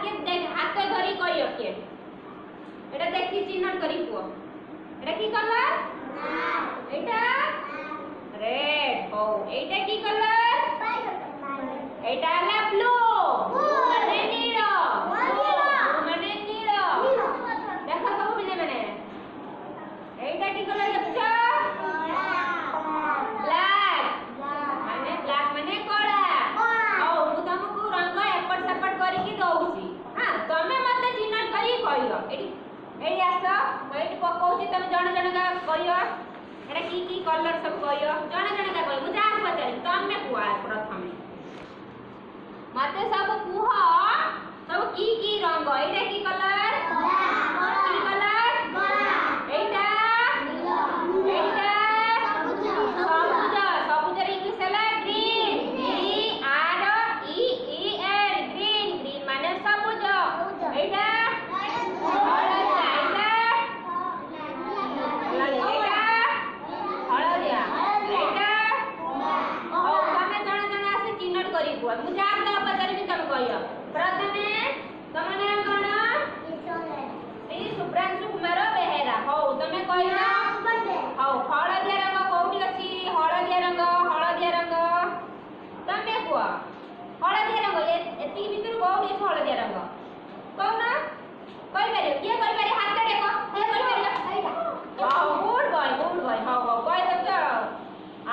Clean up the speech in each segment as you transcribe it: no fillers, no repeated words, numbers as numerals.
के देख हाथ धरी कहियो के एटा देखि चिन्हट करी को एटा की कलर एटा रेड हो एटा की कलर एटा हला ब्लू माने नीलो माने नीलो देखो सब मिले माने एटा की कलर देखछो ब्लैक माने कड़ा हो मु तुमको रंग एपट सेपट करी की दउची हां तमे मते चिन्हट करी कहियो एडी आसो एडी पकोची तमे जण जण का कहियो एटा की कलर सब कहियो जण जण का कहियो मु जा पचारि तमे कुआ प्रथम मते सब कुह सब की रंग एटा की कलर की कलर एटा एटा सबुज सबुज इंग्लिश हला ग्रीन GREEN ग्रीन ग्रीन माने सबुज एटा हळदिया एटा ओ तमे जण जण आसे चिन्हट करी कुआ मु जा पचारि भी तमे कहियो प्रथमे तम नाम कोन श्री सुब्रांशु कुमार बेहेरा हो तमे कहियो हो हळदिया रंग कोठी अछि हळदिया रंग तमे कुआ हळदिया रंग एती भीतर कोठी अछि हळदिया रंग कोन कहि पारे के कहि पारे हाथ देखो के कहि पारे वाओ गुड बॉय हो कहि दत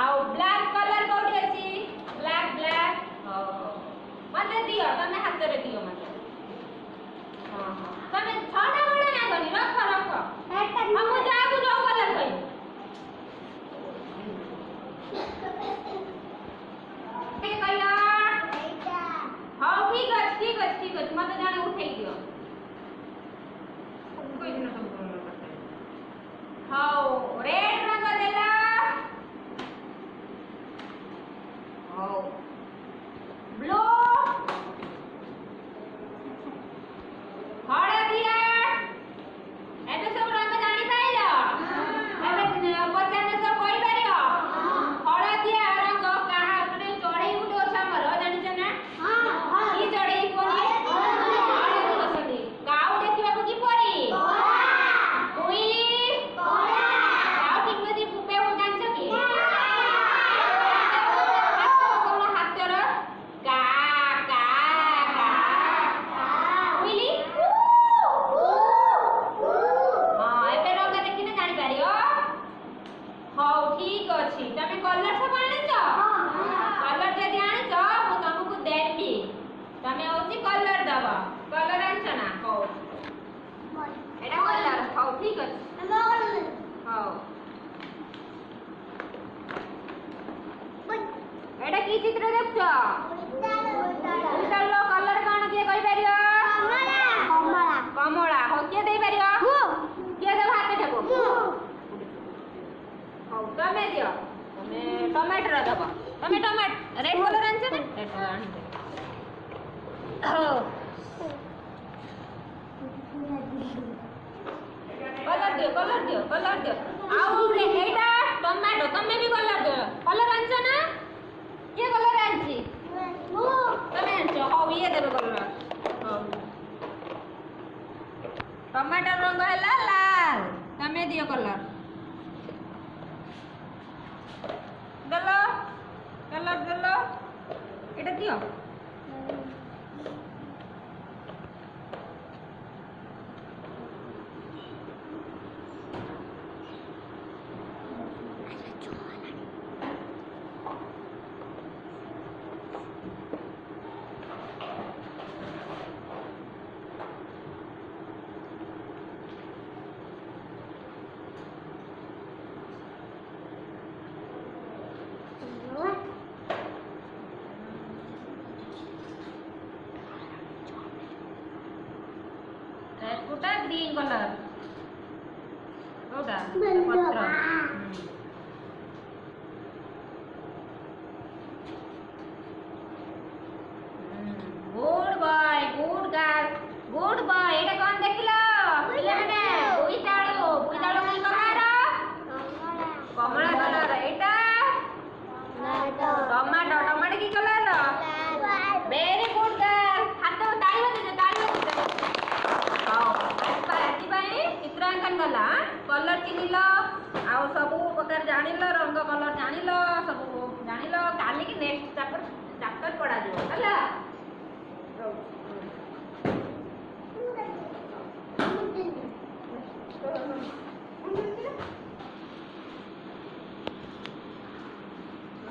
आउ ब्लैक कलर कोठी अछि ब्लैक हो मते दियो तमे हाथ रे दियो मते हां तमे छडा बडा ना गनी रख हम जागु जो कलर कहि के कहियो हां ठीक अछि मते जाने उठै दियो कोई दिन तुम कलर करते हां रेड रंग देला हां ब्लू हळदिया एबे सब रंग जानि पाइलो एबे पचाने सब कहि पारियो हळदिया रंग काहा माने चढ़ई गुटे अछि हमर जानि छ ना हां की चढ़ई कोनी हळदी बसली काउ देखिबा को की परी कोइली काउ ठीक मति पुपे हो जानि छ की कोन हातर का का का कोइली हां एबे रंग देखिने जानि पारियो हां ठीक अछि तमे कलर सब आनि छ कलर जदी आनि छ मु तुमको देबी तमे होची कलर दबा कलर आनि छ ना हो एटा कलर हो ठीक अछि हां एटा की चित्र देखछ उतालो कलर कोन के कहि पारियो कमला हो के देई पारियो के दे हाथ देखो हो तमे दियो तमे टमाटर दबा तमे टमाटर रेड कलर आनि छ ना रेड कलर आनि हो कलर दियो आउ रे एटा टमाटो तमे भी कलर दियो कलर आनि छ ना के कलर आनि छी तमे आनि छ हो ये देबे कलर हो टमाटर रंग हैला लाल तमे दियो कलर दलो एटा दियो कोटा ग्रीन कलर कोटा पत्र good boy good girl good boy एटा कोन देखिलो पिले माने बोईताळो की कलर कमला कलर एटा टमाटो टमाटो की कलर वेरी गुड गर्ल हाथ ताली बजाओ कलर चिन्हिल आउ सब प्रकार जानिल रंग कलर जानिल सब जानिल काली की नेक्स्ट चैप्टर